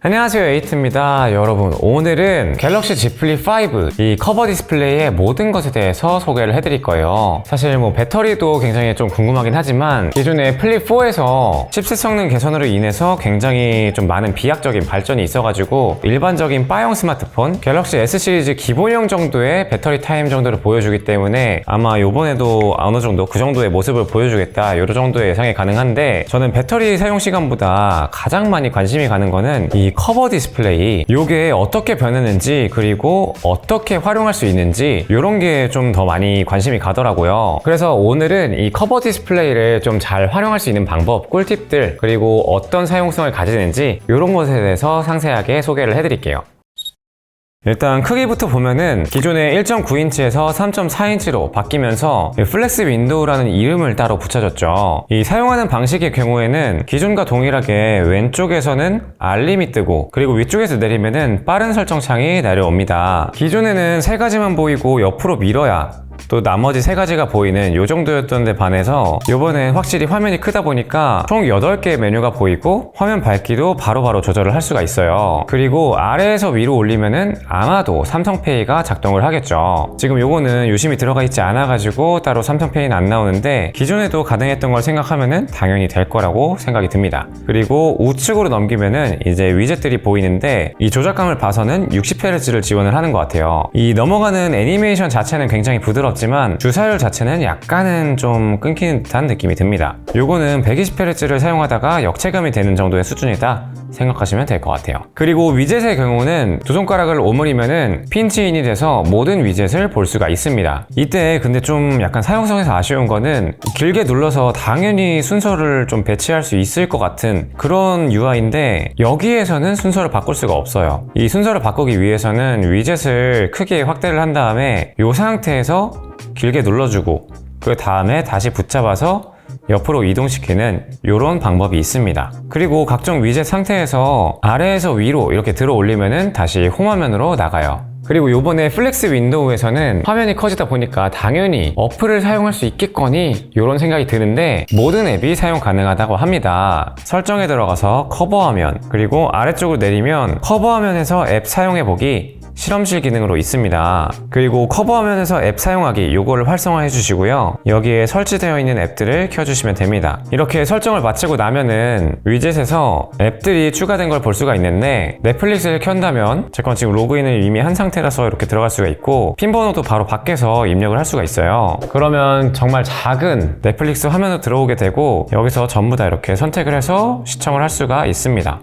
안녕하세요, 에이트입니다. 여러분, 오늘은 갤럭시 Z 플립 5 이 커버 디스플레이의 모든 것에 대해서 소개를 해드릴 거예요. 사실 배터리도 굉장히 좀 궁금하긴 하지만 기존의 플립 4에서 칩셋 성능 개선으로 인해서 굉장히 좀 많은 비약적인 발전이 있어가지고 일반적인 바형 스마트폰 갤럭시 S 시리즈 기본형 정도의 배터리 타임 정도를 보여주기 때문에 아마 이번에도 어느 정도 그 정도의 모습을 보여주겠다, 이 정도의 예상이 가능한데, 저는 배터리 사용 시간보다 가장 많이 관심이 가는 거는 이 커버 디스플레이, 요게 어떻게 변했는지 그리고 어떻게 활용할 수 있는지, 요런 게 좀 더 많이 관심이 가더라고요. 그래서 오늘은 이 커버 디스플레이를 좀 잘 활용할 수 있는 방법, 꿀팁들, 그리고 어떤 사용성을 가지는지 요런 것에 대해서 상세하게 소개를 해드릴게요. 일단 크기부터 보면은 기존의 1.9인치에서 3.4인치로 바뀌면서 플렉스 윈도우라는 이름을 따로 붙여줬죠. 이 사용하는 방식의 경우에는 기존과 동일하게 왼쪽에서는 알림이 뜨고, 그리고 위쪽에서 내리면은 빠른 설정 창이 내려옵니다. 기존에는 세 가지만 보이고 옆으로 밀어야 또 나머지 세 가지가 보이는 요 정도였던 데 반해서 요번엔 확실히 화면이 크다 보니까 총 8개의 메뉴가 보이고 화면 밝기도 바로바로 조절을 할 수가 있어요. 그리고 아래에서 위로 올리면은 아마도 삼성페이가 작동을 하겠죠. 지금 요거는 유심히 들어가 있지 않아 가지고 따로 삼성페이는 안 나오는데, 기존에도 가능했던 걸 생각하면은 당연히 될 거라고 생각이 듭니다. 그리고 우측으로 넘기면은 이제 위젯들이 보이는데, 이 조작감을 봐서는 60Hz를 지원을 하는 것 같아요. 이 넘어가는 애니메이션 자체는 굉장히 부드럽지만 주사율 자체는 약간은 좀 끊기는 듯한 느낌이 듭니다. 요거는 120Hz를 사용하다가 역체감이 되는 정도의 수준이다 생각하시면 될 것 같아요. 그리고 위젯의 경우는 두 손가락을 오므리면은 핀치인이 돼서 모든 위젯을 볼 수가 있습니다. 이때 근데 좀 약간 사용성에서 아쉬운 거는 길게 눌러서 당연히 순서를 좀 배치할 수 있을 것 같은 그런 UI인데, 여기에서는 순서를 바꿀 수가 없어요. 이 순서를 바꾸기 위해서는 위젯을 크게 확대를 한 다음에 이 상태에서 길게 눌러주고 그 다음에 다시 붙잡아서 옆으로 이동시키는 이런 방법이 있습니다. 그리고 각종 위젯 상태에서 아래에서 위로 이렇게 들어 올리면은 다시 홈화면으로 나가요. 그리고 요번에 플렉스 윈도우에서는 화면이 커지다 보니까 당연히 어플을 사용할 수 있겠거니 이런 생각이 드는데, 모든 앱이 사용 가능하다고 합니다. 설정에 들어가서 커버화면, 그리고 아래쪽으로 내리면 커버화면에서 앱 사용해보기 실험실 기능으로 있습니다. 그리고 커버화면에서 앱 사용하기, 요거를 활성화해 주시고요. 여기에 설치되어 있는 앱들을 켜주시면 됩니다. 이렇게 설정을 마치고 나면은 위젯에서 앱들이 추가된 걸 볼 수가 있는데, 넷플릭스를 켠다면 제 건 지금 로그인을 이미 한 상태라서 이렇게 들어갈 수가 있고, 핀번호도 바로 밖에서 입력을 할 수가 있어요. 그러면 정말 작은 넷플릭스 화면으로 들어오게 되고, 여기서 전부 다 이렇게 선택을 해서 시청을 할 수가 있습니다.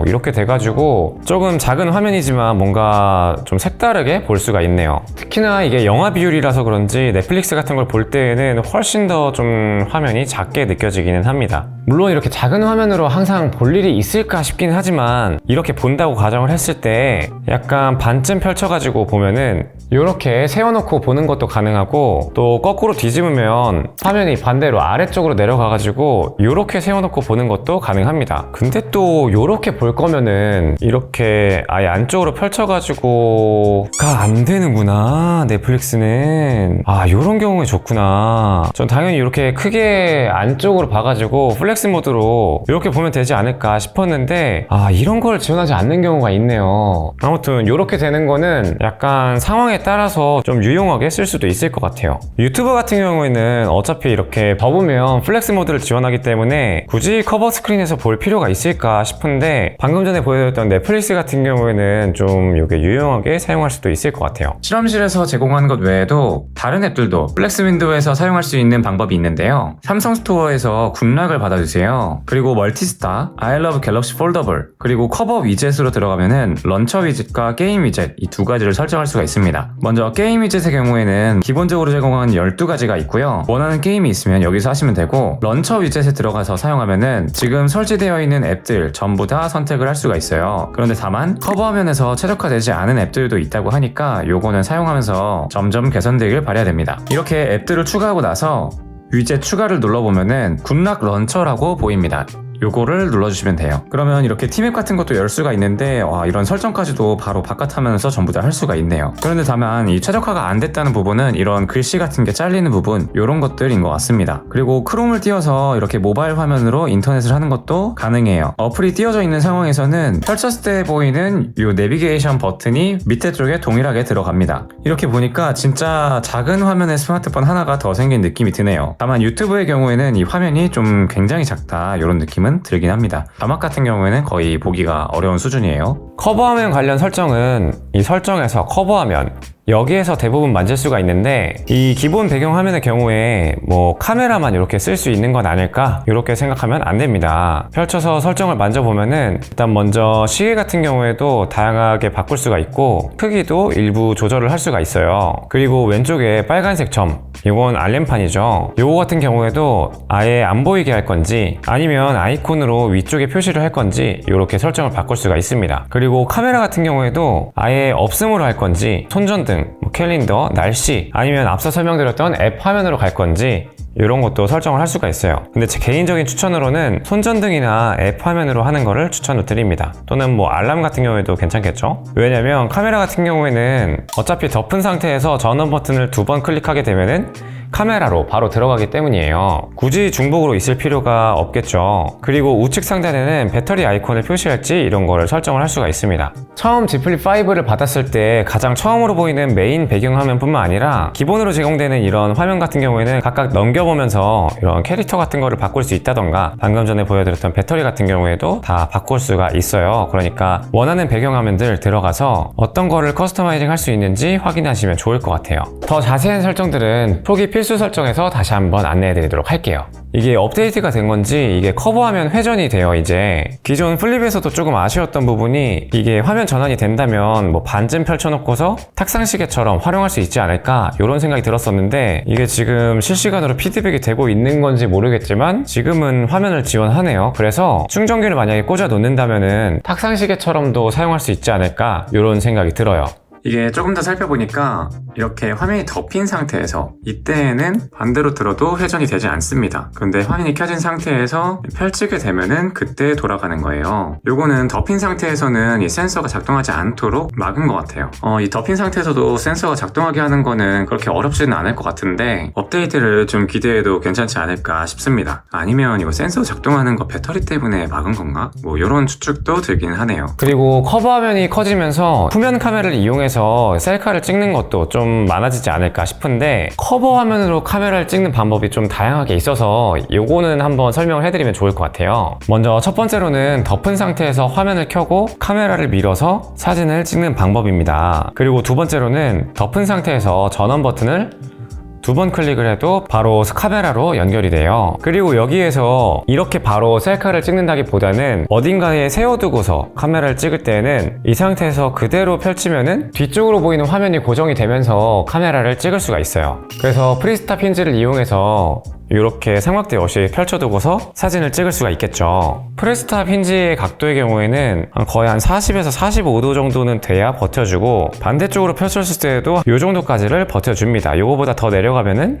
이렇게 돼가지고 조금 작은 화면이지만 뭔가 좀 색다르게 볼 수가 있네요. 특히나 이게 영화 비율이라서 그런지 넷플릭스 같은 걸 볼 때에는 훨씬 더 좀 화면이 작게 느껴지기는 합니다. 물론 이렇게 작은 화면으로 항상 볼 일이 있을까 싶긴 하지만, 이렇게 본다고 가정을 했을 때 약간 반쯤 펼쳐가지고 보면은 이렇게 세워놓고 보는 것도 가능하고, 또 거꾸로 뒤집으면 화면이 반대로 아래쪽으로 내려가가지고 이렇게 세워놓고 보는 것도 가능합니다. 근데 또 이렇게 볼 거면은 이렇게 아예 안쪽으로 펼쳐가지고가 안 되는구나, 넷플릭스는. 이런 경우에 좋구나. 전 당연히 이렇게 크게 안쪽으로 봐가지고 플렉스 모드로 이렇게 보면 되지 않을까 싶었는데, 이런 걸 지원하지 않는 경우가 있네요. 아무튼 이렇게 되는 거는 약간 상황에 따라서 좀 유용하게 쓸 수도 있을 것 같아요. 유튜버 같은 경우에는 어차피 이렇게 접으면 플렉스 모드를 지원하기 때문에 굳이 커버 스크린에서 볼 필요가 있을까 싶은데, 방금 전에 보여드렸던 넷플릭스 같은 경우에는 좀 이게 유용하게 사용할 수도 있을 것 같아요. 실험실에서 제공하는 것 외에도 다른 앱들도 플렉스 윈도우에서 사용할 수 있는 방법이 있는데요. 삼성 스토어에서 굿락을 받아주세요. 그리고 멀티스타, I love 갤럭시 폴더블, 그리고 커버 위젯으로 들어가면은 런처 위젯과 게임 위젯, 이 두 가지를 설정할 수가 있습니다. 먼저 게임 위젯의 경우에는 기본적으로 제공하는 12가지가 있고요. 원하는 게임이 있으면 여기서 하시면 되고, 런처 위젯에 들어가서 사용하면은 지금 설치되어 있는 앱들 전부 다 선택을 할 수가 있어요. 그런데 다만 커버 화면에서 최적화되지 않은 앱들도 있다고 하니까 요거는 사용하면서 점점 개선되길 바라야 됩니다. 이렇게 앱들을 추가하고 나서 위젯 추가를 눌러보면은 굿락 런처라고 보입니다. 요거를 눌러주시면 돼요. 그러면 이렇게 티맵 같은 것도 열 수가 있는데 이런 설정까지도 바로 바깥 화면에서 전부 다 할 수가 있네요. 그런데 다만 이 최적화가 안 됐다는 부분은 이런 글씨 같은 게 잘리는 부분, 이런 것들인 것 같습니다. 그리고 크롬을 띄워서 이렇게 모바일 화면으로 인터넷을 하는 것도 가능해요. 어플이 띄워져 있는 상황에서는 펼쳤을 때 보이는 이 내비게이션 버튼이 밑에 쪽에 동일하게 들어갑니다. 이렇게 보니까 진짜 작은 화면에 스마트폰 하나가 더 생긴 느낌이 드네요. 다만 유튜브의 경우에는 이 화면이 좀 굉장히 작다, 이런 느낌은 들긴 합니다. 자막 같은 경우에는 거의 보기가 어려운 수준이에요. 커버화면 관련 설정은 이 설정에서 커버화면 여기에서 대부분 만질 수가 있는데, 이 기본 배경 화면의 경우에 뭐 카메라만 이렇게 쓸 수 있는 건 아닐까 이렇게 생각하면 안 됩니다. 펼쳐서 설정을 만져보면은 일단 먼저 시계 같은 경우에도 다양하게 바꿀 수가 있고 크기도 일부 조절을 할 수가 있어요. 그리고 왼쪽에 빨간색 점, 이건 알림판이죠. 요거 같은 경우에도 아예 안 보이게 할 건지 아니면 아이콘으로 위쪽에 표시를 할 건지 이렇게 설정을 바꿀 수가 있습니다. 그리고 카메라 같은 경우에도 아예 없음으로 할 건지, 손전등, 캘린더, 날씨, 아니면 앞서 설명드렸던 앱 화면으로 갈 건지 이런 것도 설정을 할 수가 있어요. 근데 제 개인적인 추천으로는 손전등이나 앱 화면으로 하는 거를 추천을 드립니다. 또는 뭐 알람 같은 경우에도 괜찮겠죠? 왜냐면 카메라 같은 경우에는 어차피 덮은 상태에서 전원 버튼을 2번 클릭하게 되면은 카메라로 바로 들어가기 때문이에요. 굳이 중복으로 있을 필요가 없겠죠. 그리고 우측 상단에는 배터리 아이콘을 표시할지 이런 거를 설정을 할 수가 있습니다. 처음 Z 플립 5를 받았을 때 가장 처음으로 보이는 메인 배경화면 뿐만 아니라 기본으로 제공되는 이런 화면 같은 경우에는 각각 넘겨보면서 이런 캐릭터 같은 거를 바꿀 수 있다던가, 방금 전에 보여드렸던 배터리 같은 경우에도 다 바꿀 수가 있어요. 그러니까 원하는 배경화면들 들어가서 어떤 거를 커스터마이징 할 수 있는지 확인하시면 좋을 것 같아요. 더 자세한 설정들은 초기 필수 설정에서 다시 한번 안내해 드리도록 할게요. 이게 업데이트가 된 건지 이게 커버화면 회전이 돼요. 이제 기존 플립에서도 조금 아쉬웠던 부분이 이게 화면 전환이 된다면 뭐 반쯤 펼쳐놓고서 탁상시계처럼 활용할 수 있지 않을까 이런 생각이 들었었는데, 이게 지금 실시간으로 피드백이 되고 있는 건지 모르겠지만 지금은 화면을 지원하네요. 그래서 충전기를 만약에 꽂아 놓는다면은 탁상시계처럼도 사용할 수 있지 않을까 이런 생각이 들어요. 이게 조금 더 살펴보니까 이렇게 화면이 덮인 상태에서 이때에는 반대로 들어도 회전이 되지 않습니다. 근데 화면이 켜진 상태에서 펼치게 되면은 그때 돌아가는 거예요. 요거는 덮인 상태에서는 이 센서가 작동하지 않도록 막은 것 같아요. 이 덮인 상태에서도 센서가 작동하게 하는 거는 그렇게 어렵지는 않을 것 같은데 업데이트를 좀 기대해도 괜찮지 않을까 싶습니다. 아니면 이거 센서 작동하는 거 배터리 때문에 막은 건가? 뭐 이런 추측도 들긴 하네요. 그리고 커버 화면이 커지면서 후면 카메라를 이용해서 셀카를 찍는 것도 좀 많아지지 않을까 싶은데, 커버 화면으로 카메라를 찍는 방법이 좀 다양하게 있어서 요거는 한번 설명을 해드리면 좋을 것 같아요. 먼저 첫 번째로는 덮은 상태에서 화면을 켜고 카메라를 밀어서 사진을 찍는 방법입니다. 그리고 두 번째로는 덮은 상태에서 전원 버튼을 2번 클릭을 해도 바로 카메라로 연결이 돼요. 그리고 여기에서 이렇게 바로 셀카를 찍는다기보다는 어딘가에 세워두고서 카메라를 찍을 때는 이 상태에서 그대로 펼치면은 뒤쪽으로 보이는 화면이 고정이 되면서 카메라를 찍을 수가 있어요. 그래서 프리스탑 힌지를 이용해서 이렇게 삼각대 없이 펼쳐두고서 사진을 찍을 수가 있겠죠. 프레스탑 힌지의 각도의 경우에는 거의 한 40에서 45도 정도는 돼야 버텨주고, 반대쪽으로 펼쳤을 때도 이 정도까지를 버텨줍니다. 요거보다 더 내려가면은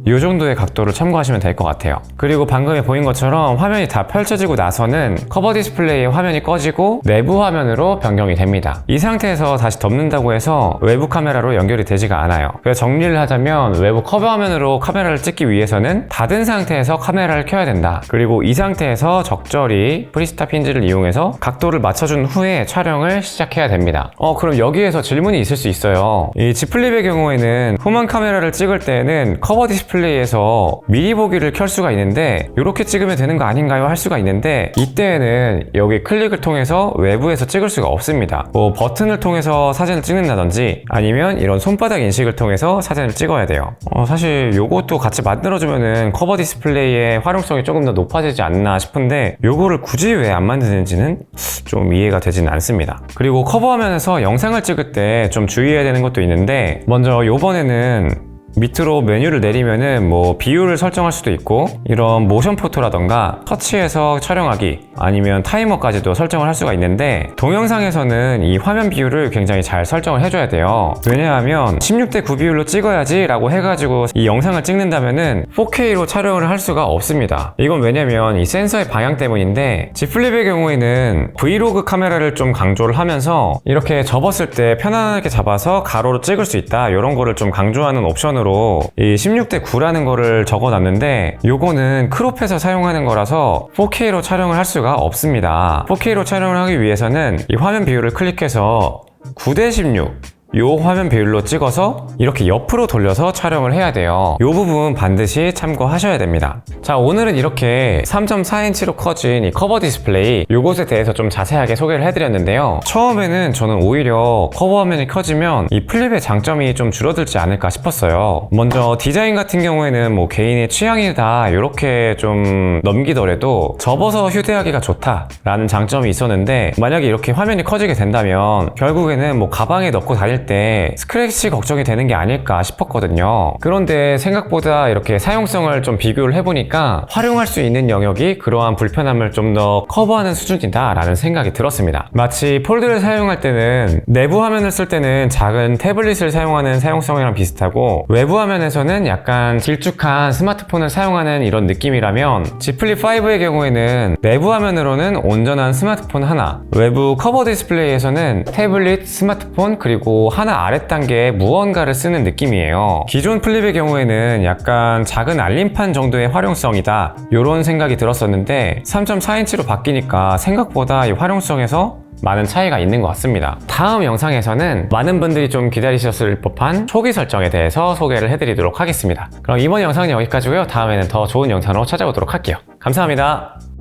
이 정도의 각도를 참고하시면 될 것 같아요. 그리고 방금에 보인 것처럼 화면이 다 펼쳐지고 나서는 커버 디스플레이의 화면이 꺼지고 내부 화면으로 변경이 됩니다. 이 상태에서 다시 덮는다고 해서 외부 카메라로 연결이 되지가 않아요. 그래서 정리를 하자면 외부 커버 화면으로 카메라를 찍기 위해서는 닫은 상태에서 카메라를 켜야 된다. 그리고 이 상태에서 적절히 프리스탑 힌지를 이용해서 각도를 맞춰준 후에 촬영을 시작해야 됩니다. 그럼 여기에서 질문이 있을 수 있어요. 이 Z 플립의 경우에는 후면 카메라를 찍을 때는 커버 디스플레이에서 미리 보기를 켤 수가 있는데 이렇게 찍으면 되는 거 아닌가요? 할 수가 있는데, 이때에는 여기 클릭을 통해서 외부에서 찍을 수가 없습니다. 뭐 버튼을 통해서 사진을 찍는다든지 아니면 이런 손바닥 인식을 통해서 사진을 찍어야 돼요. 사실 요것도 같이 만들어주면은 커버 디스플레이의 활용성이 조금 더 높아지지 않나 싶은데 요거를 굳이 왜 안 만드는지는 좀 이해가 되지는 않습니다. 그리고 커버 화면에서 영상을 찍을 때 좀 주의해야 되는 것도 있는데, 먼저 요번에는 밑으로 메뉴를 내리면은 뭐 비율을 설정할 수도 있고 이런 모션 포토라던가 터치해서 촬영하기 아니면 타이머까지도 설정을 할 수가 있는데 동영상에서는 이 화면 비율을 굉장히 잘 설정을 해줘야 돼요. 왜냐하면 16:9 비율로 찍어야지 라고 해가지고 이 영상을 찍는다면은 4K로 촬영을 할 수가 없습니다. 이건 왜냐면 이 센서의 방향 때문인데 G 플립의 경우에는 브이로그 카메라를 좀 강조를 하면서 이렇게 접었을 때 편안하게 잡아서 가로로 찍을 수 있다 이런 거를 좀 강조하는 옵션으로 이 16:9라는 거를 적어놨는데 요거는 크롭해서 사용하는 거라서 4K로 촬영을 할 수가 없습니다. 4K로 촬영을 하기 위해서는 이 화면 비율을 클릭해서 9:16 요 화면 비율로 찍어서 이렇게 옆으로 돌려서 촬영을 해야 돼요. 요 부분 반드시 참고하셔야 됩니다. 자, 오늘은 이렇게 3.4인치로 커진 이 커버 디스플레이 요것에 대해서 좀 자세하게 소개를 해드렸는데요. 처음에는 저는 오히려 커버 화면이 커지면 이 플립의 장점이 좀 줄어들지 않을까 싶었어요. 먼저 디자인 같은 경우에는 뭐 개인의 취향이다 이렇게 좀 넘기더라도 접어서 휴대하기가 좋다라는 장점이 있었는데 만약에 이렇게 화면이 커지게 된다면 결국에는 뭐 가방에 넣고 다닐 때 스크래치 걱정이 되는 게 아닐까 싶었거든요. 그런데 생각보다 이렇게 사용성을 좀 비교를 해보니까 활용할 수 있는 영역이 그러한 불편함을 좀 더 커버하는 수준이다 라는 생각이 들었습니다. 마치 폴드를 사용할 때는 내부 화면을 쓸 때는 작은 태블릿을 사용하는 사용성이랑 비슷하고 외부 화면에서는 약간 길쭉한 스마트폰을 사용하는 이런 느낌이라면 G 플립 5의 경우에는 내부 화면으로는 온전한 스마트폰 하나, 외부 커버 디스플레이에서는 태블릿, 스마트폰 그리고 하나 아래 단계의 무언가를 쓰는 느낌이에요. 기존 플립의 경우에는 약간 작은 알림판 정도의 활용성이다 이런 생각이 들었었는데 3.4인치로 바뀌니까 생각보다 이 활용성에서 많은 차이가 있는 것 같습니다. 다음 영상에서는 많은 분들이 좀 기다리셨을 법한 초기 설정에 대해서 소개를 해드리도록 하겠습니다. 그럼 이번 영상은 여기까지고요. 다음에는 더 좋은 영상으로 찾아오도록 할게요. 감사합니다.